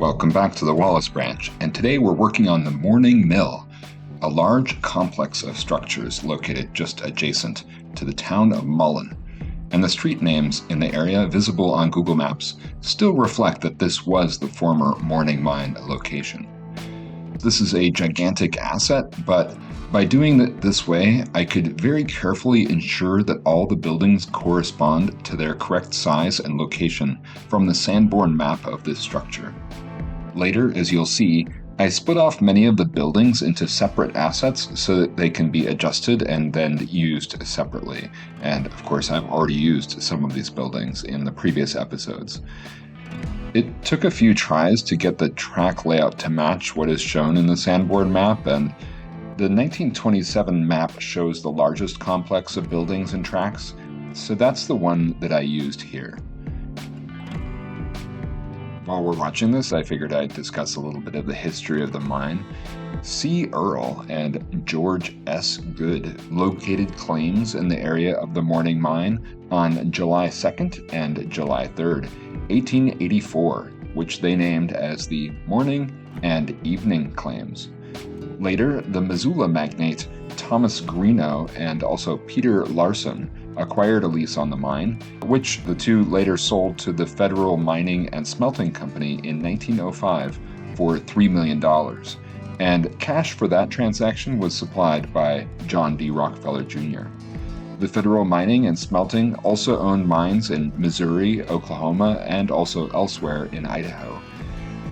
Welcome back to the Wallace branch, and today we're working on the Morning Mill, a large complex of structures located just adjacent to the town of Mullan. And the street names in the area visible on Google Maps still reflect that this was the former Morning Mine location. This is a gigantic asset, but by doing it this way, I could very carefully ensure that all the buildings correspond to their correct size and location from the sand-borne map of this structure. Later, as you'll see, I split off many of the buildings into separate assets so that they can be adjusted and then used separately. And of course, I've already used some of these buildings in the previous episodes. It took a few tries to get the track layout to match what is shown in the sandboard map, and the 1927 map shows the largest complex of buildings and tracks, so that's the one that I used here. While we're watching this, I figured I'd discuss a little bit of the history of the mine. C. Earle and George S. Good located claims in the area of the Morning Mine on July 2nd and July 3rd, 1884, which they named as the Morning and Evening Claims. Later, the Missoula magnate Thomas Greenough and also Peter Larson acquired a lease on the mine, which the two later sold to the Federal Mining and Smelting Company in 1905 for $3 million. And cash for that transaction was supplied by John D. Rockefeller Jr. The Federal Mining and Smelting also owned mines in Missouri, Oklahoma, and also elsewhere in Idaho.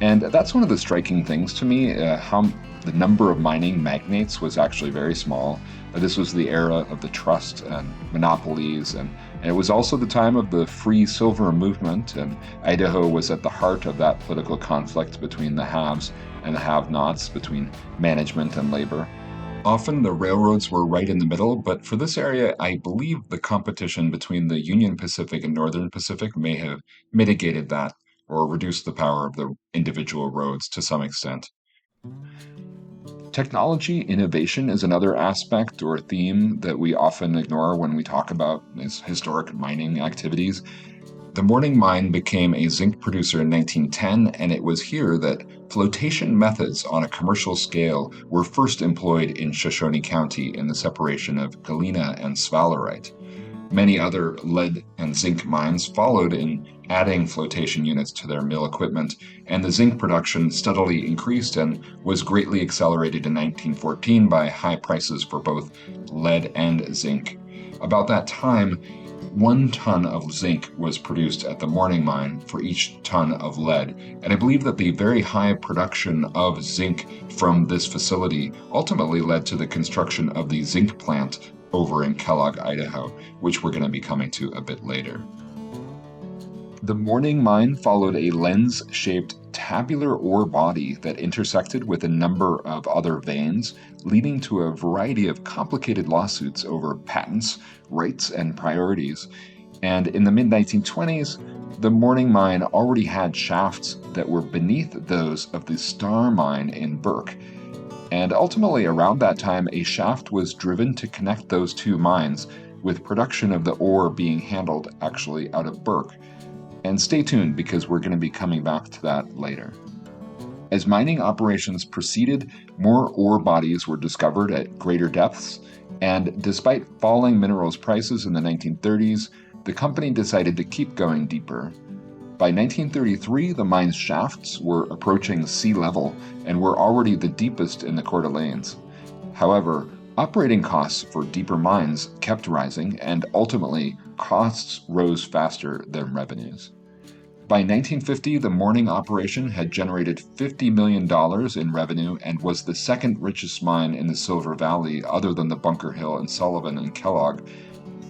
And that's one of the striking things to me, how the number of mining magnates was actually very small. This was the era of the trust and monopolies, and it was also the time of the free silver movement, and Idaho was at the heart of that political conflict between the haves and the have-nots, between management and labor. Often the railroads were right in the middle, but for this area, I believe the competition between the Union Pacific and Northern Pacific may have mitigated that or reduced the power of the individual roads to some extent. Technology innovation is another aspect or theme that we often ignore when we talk about these historic mining activities. The Morning Mine became a zinc producer in 1910, and it was here that flotation methods on a commercial scale were first employed in Shoshone County in the separation of galena and sphalerite. Many other lead and zinc mines followed in adding flotation units to their mill equipment, and the zinc production steadily increased and was greatly accelerated in 1914 by high prices for both lead and zinc. About that time, 1 ton of zinc was produced at the Morning Mine for each ton of lead, and I believe that the very high production of zinc from this facility ultimately led to the construction of the zinc plant over in Kellogg, Idaho, which we're going to be coming to a bit later. The Morning Mine followed a lens-shaped tabular ore body that intersected with a number of other veins, leading to a variety of complicated lawsuits over patents, rights, and priorities. And in the mid-1920s, the Morning Mine already had shafts that were beneath those of the Star Mine in Burke. And ultimately, around that time, a shaft was driven to connect those two mines, with production of the ore being handled actually out of Burke. And stay tuned because we're going to be coming back to that later. As mining operations proceeded, more ore bodies were discovered at greater depths, and despite falling minerals prices in the 1930s, the company decided to keep going deeper. By 1933, the mine's shafts were approaching sea level and were already the deepest in the Coeur d'Alenes. However, operating costs for deeper mines kept rising, and ultimately, costs rose faster than revenues. By 1950, the Morning operation had generated $50 million in revenue and was the second richest mine in the Silver Valley other than the Bunker Hill and Sullivan and Kellogg.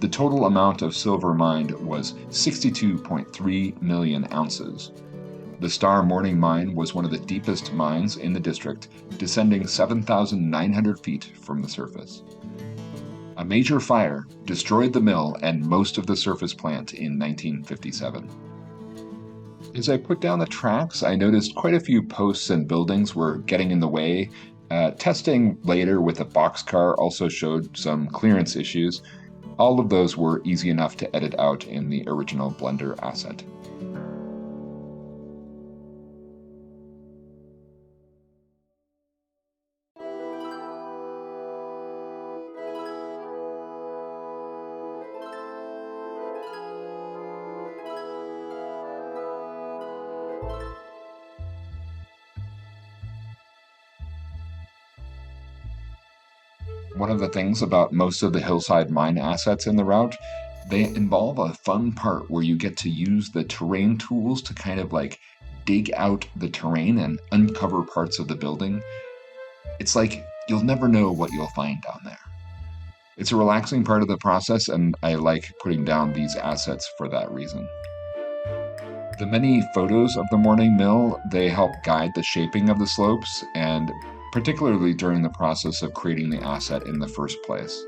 The total amount of silver mined was 62.3 million ounces. The Star Morning Mine was one of the deepest mines in the district, descending 7,900 feet from the surface. A major fire destroyed the mill and most of the surface plant in 1957. As I put down the tracks, I noticed quite a few posts and buildings were getting in the way. Testing later with a boxcar also showed some clearance issues. All of those were easy enough to edit out in the original Blender asset. One of the things about most of the hillside mine assets in the route, they involve a fun part where you get to use the terrain tools to kind of like dig out the terrain and uncover parts of the building. It's like you'll never know what you'll find down there. It's a relaxing part of the process, and I like putting down these assets for that reason. The many photos of the morning mill, they help guide the shaping of the slopes, and particularly during the process of creating the asset in the first place.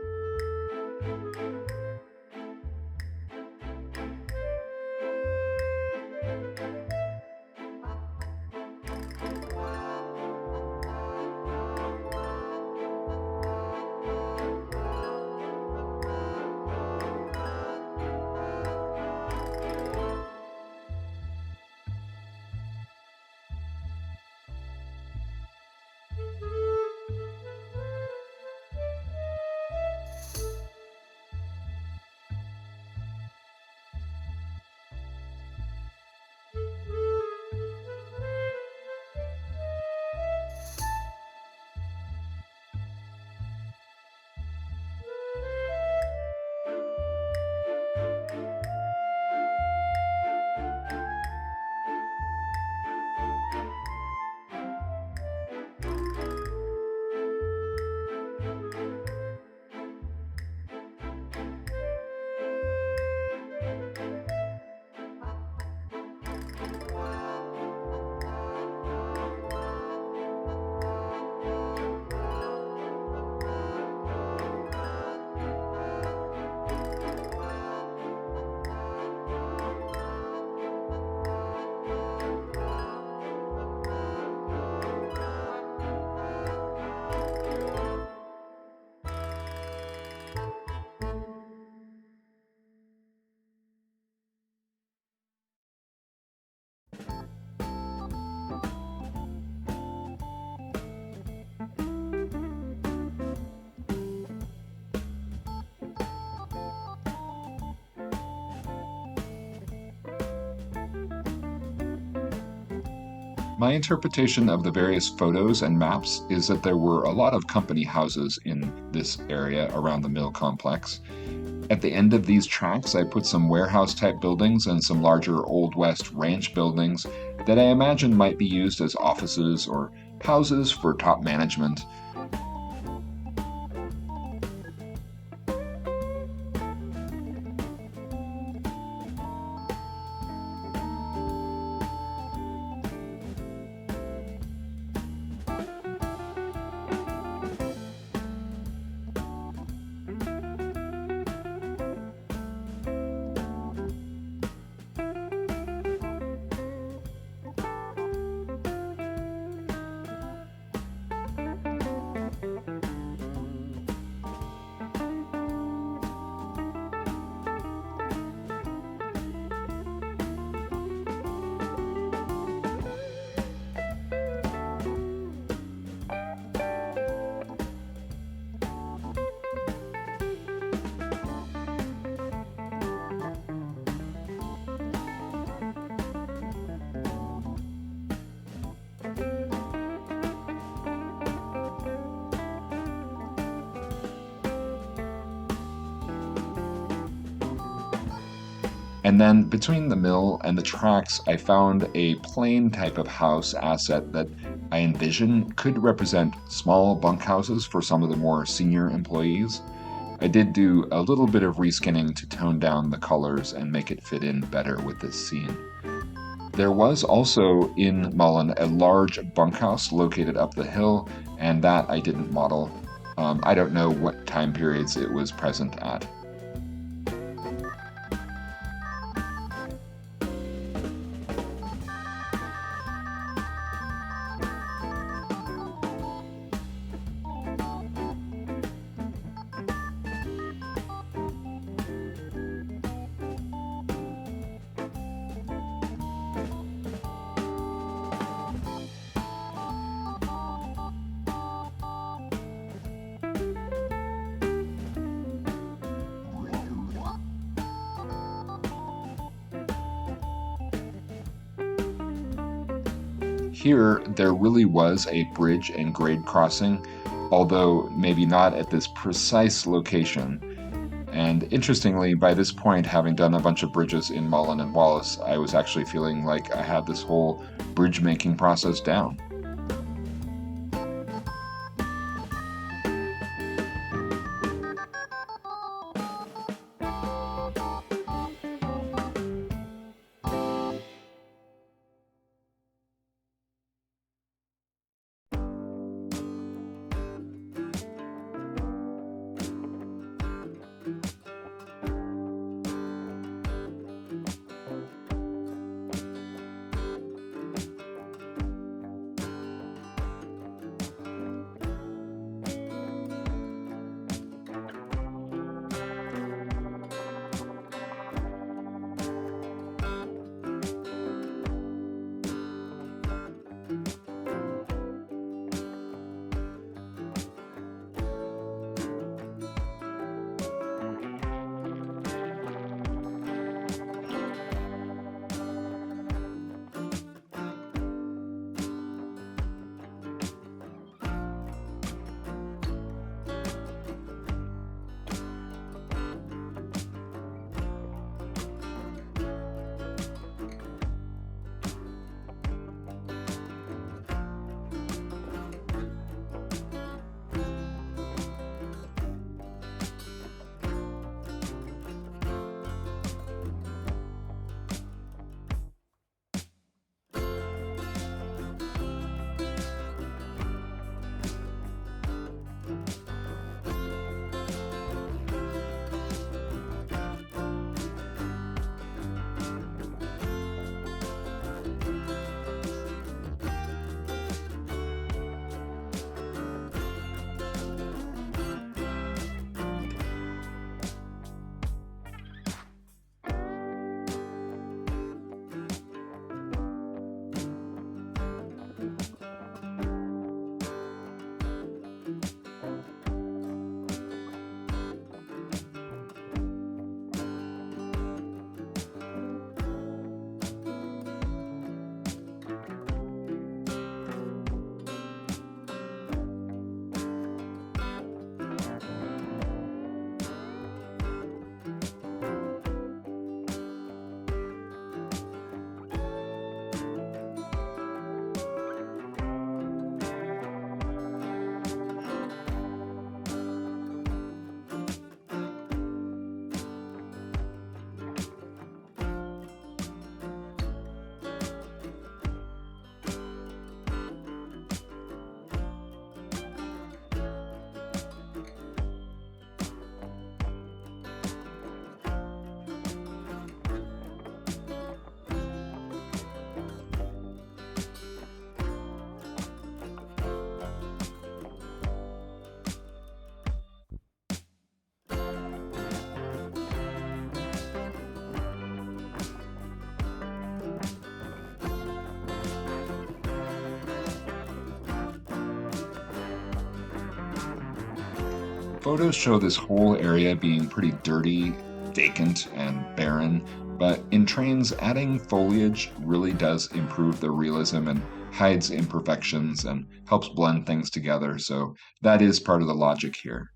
My interpretation of the various photos and maps is that there were a lot of company houses in this area around the mill complex. At the end of these tracks, I put some warehouse type buildings and some larger Old West ranch buildings that I imagine might be used as offices or houses for top management. And then between the mill and the tracks, I found a plain type of house asset that I envision could represent small bunkhouses for some of the more senior employees. I did do a little bit of reskinning to tone down the colors and make it fit in better with this scene. There was also in Mullan a large bunkhouse located up the hill, and that I didn't model. I don't know what time periods it was present at. Here, there really was a bridge and grade crossing. although maybe not at this precise location. And interestingly, by this point, having done a bunch of bridges in Mullan and Wallace, I was actually feeling like I had this whole bridge making process down. Photos show this whole area being pretty dirty, vacant, and barren, but in Trainz, adding foliage really does improve the realism and hides imperfections and helps blend things together, so that is part of the logic here.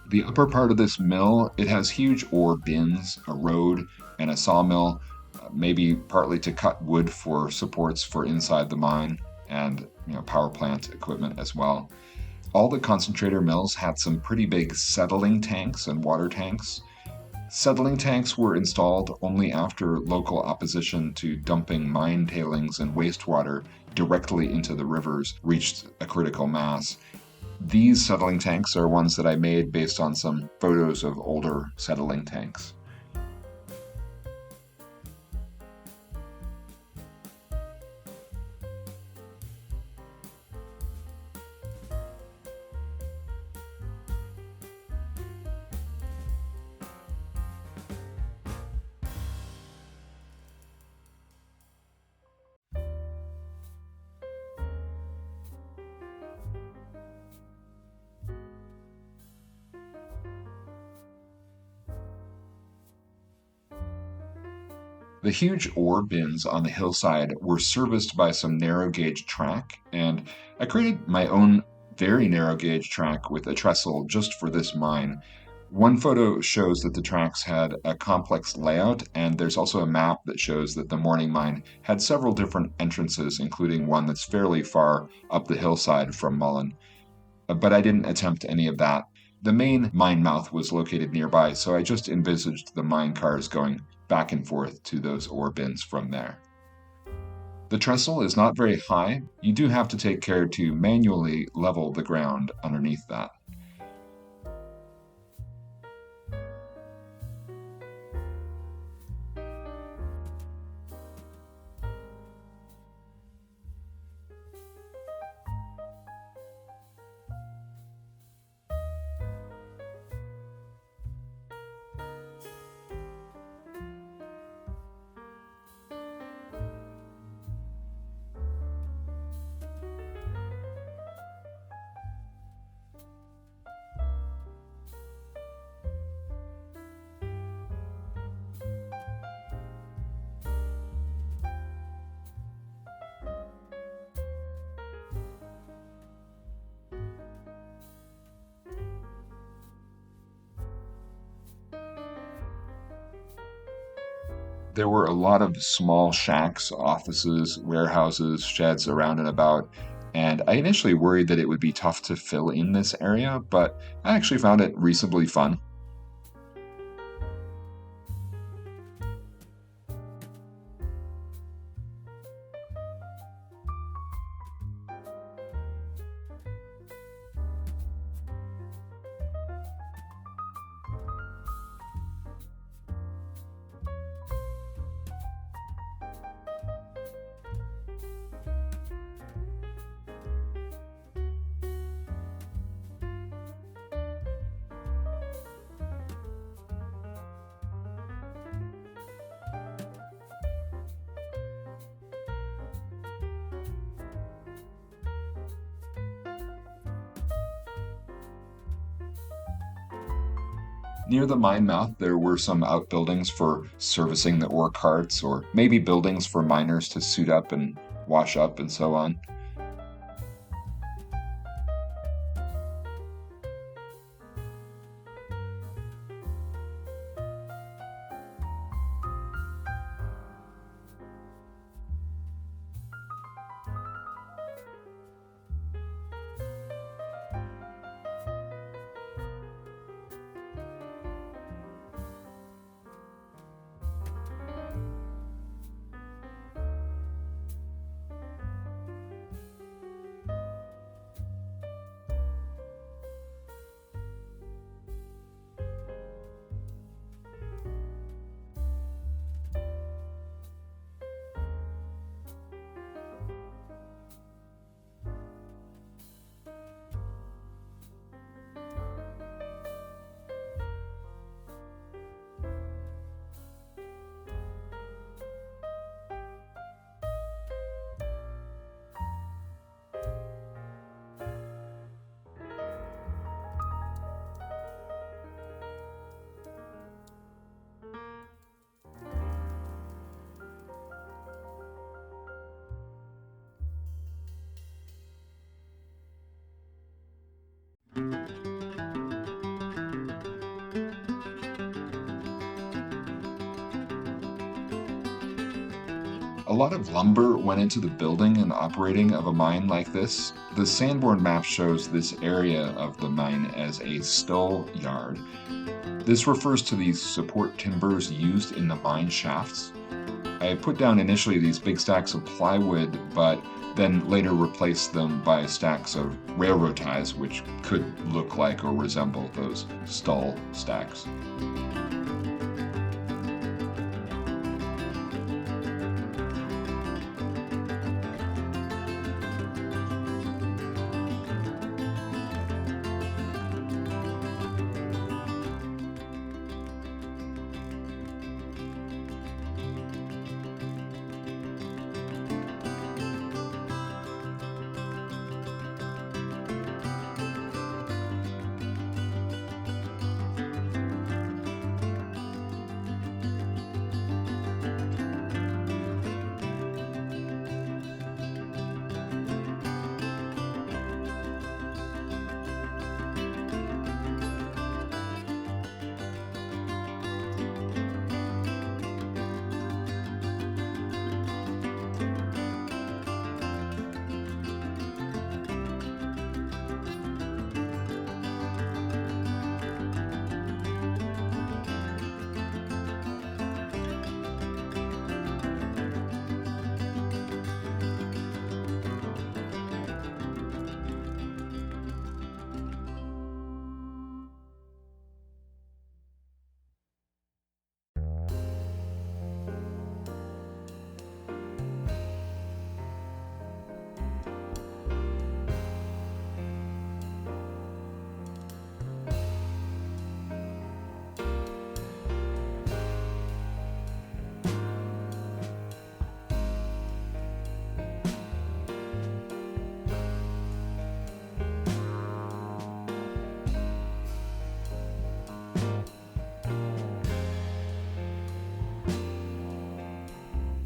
The upper part of this mill, it has huge ore bins, a road, and a sawmill, maybe partly to cut wood for supports for inside the mine and power plant equipment as well. All the concentrator mills had some pretty big settling tanks and water tanks. Settling tanks were installed only after local opposition to dumping mine tailings and wastewater directly into the rivers reached a critical mass. These settling tanks are ones that I made based on some photos of older settling tanks. The huge ore bins on the hillside were serviced by some narrow gauge track, and I created my own very narrow gauge track with a trestle just for this mine. One photo shows that the tracks had a complex layout, and there's also a map that shows that the Morning Mine had several different entrances, including one that's fairly far up the hillside from Mullan. But I didn't attempt any of that. The main mine mouth was located nearby, so I just envisaged the mine cars going back and forth to those ore bins from there. The trestle is not very high. You do have to take care to manually level the ground underneath that. There were a lot of small shacks, offices, warehouses, sheds around and about, and I initially worried that it would be tough to fill in this area, but I actually found it reasonably fun. Near the mine mouth, there were some outbuildings for servicing the ore carts, or maybe buildings for miners to suit up and wash up and so on. A lot of lumber went into the building and operating of a mine like this. The Sanborn map shows this area of the mine as a Stull yard. This refers to these support timbers used in the mine shafts. I put down initially these big stacks of plywood, but then later replaced them by stacks of railroad ties, which could look like or resemble those Stull stacks.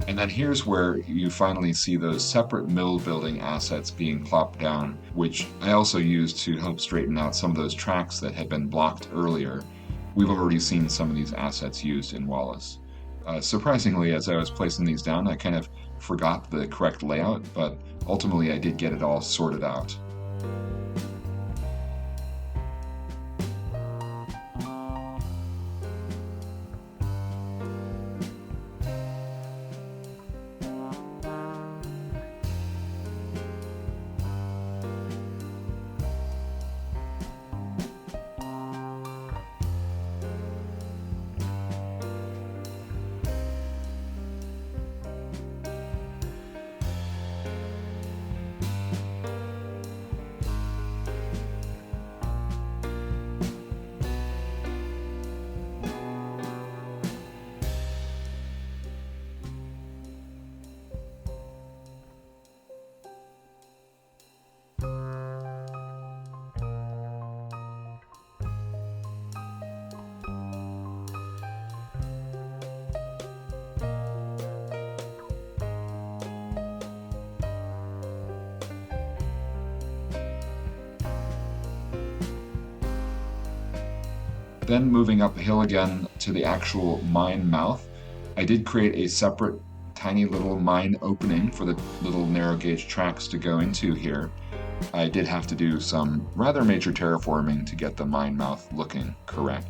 And then here's where you finally see those separate mill building assets being plopped down, which I also used to help straighten out some of those tracks that had been blocked earlier. We've already seen some of these assets used in Wallace. Surprisingly, as I was placing these down, I kind of forgot the correct layout, but ultimately I did get it all sorted out. Then moving up the hill again to the actual mine mouth, I did create a separate tiny little mine opening for the little narrow gauge tracks to go into here. I did have to do some rather major terraforming to get the mine mouth looking correct.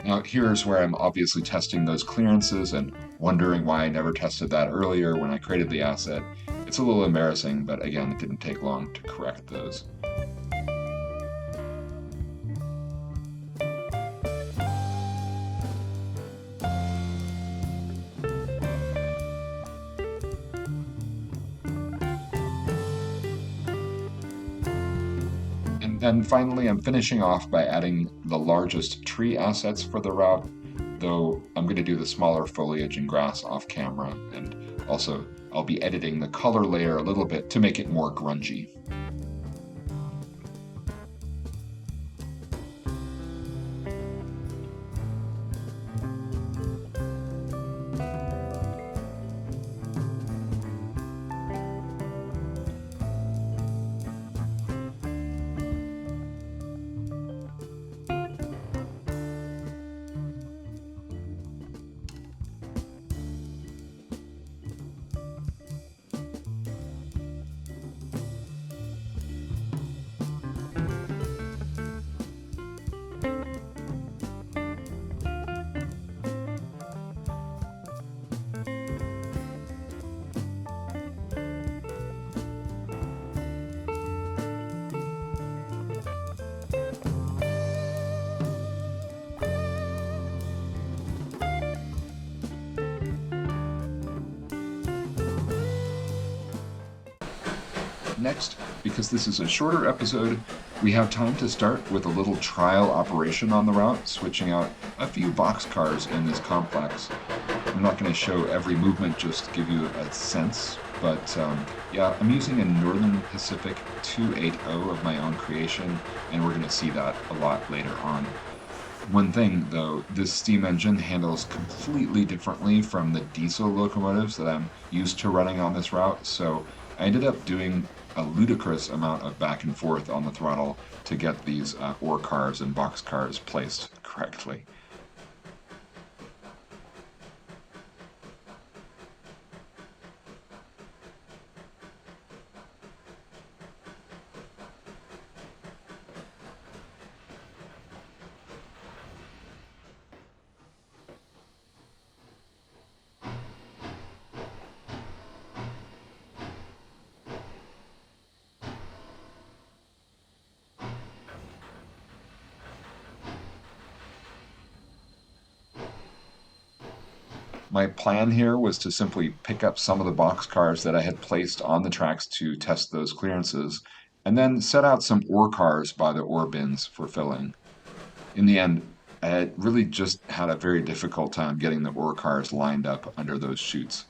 Now, here's where I'm obviously testing those clearances and wondering why I never tested that earlier when I created the asset. It's a little embarrassing, but again, it didn't take long to correct those. And then finally, I'm finishing off by adding the largest tree assets for the route, though I'm going to do the smaller foliage and grass off camera, and also I'll be editing the color layer a little bit to make it more grungy. Next, because this is a shorter episode, we have time to start with a little trial operation on the route, switching out a few boxcars in this complex. I'm not going to show every movement, just give you a sense, but yeah, I'm using a Northern Pacific 280 of my own creation, and we're going to see that a lot later on. One thing, though, this steam engine handles completely differently from the diesel locomotives that I'm used to running on this route, so I ended up doing a ludicrous amount of back and forth on the throttle to get these ore cars and box cars placed correctly. My plan here was to simply pick up some of the box cars that I had placed on the tracks to test those clearances, and then set out some ore cars by the ore bins for filling. In the end, I really just had a very difficult time getting the ore cars lined up under those chutes.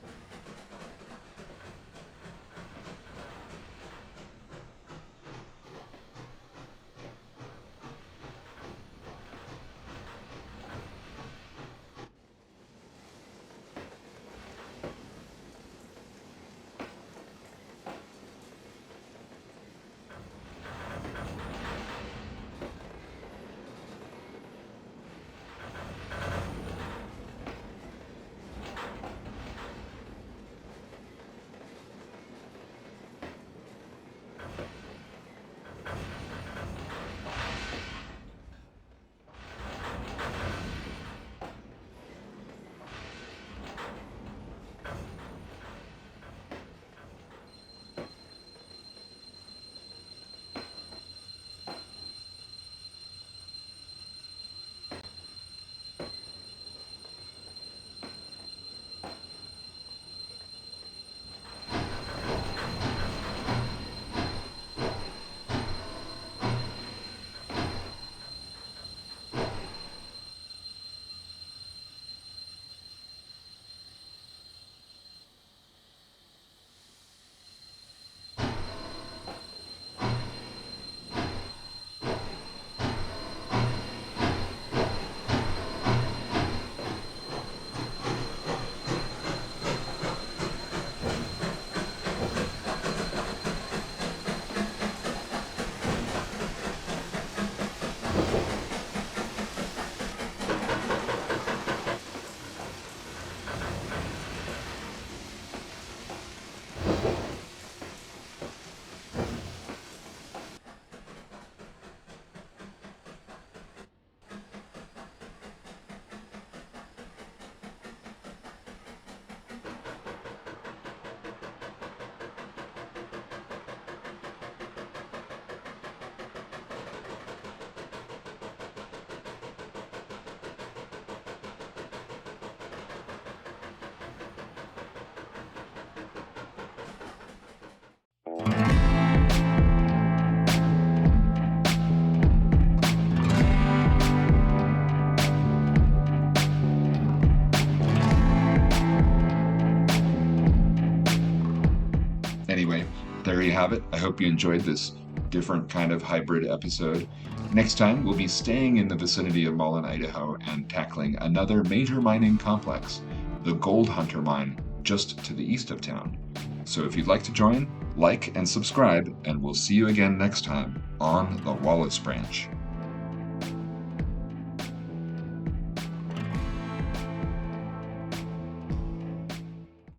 there you have it. I hope you enjoyed this different kind of hybrid episode. Next time, we'll be staying in the vicinity of Mullan, Idaho, and tackling another major mining complex, the Gold Hunter Mine, just to the east of town. So if you'd like to join, like and subscribe, and we'll see you again next time on the Wallace Branch.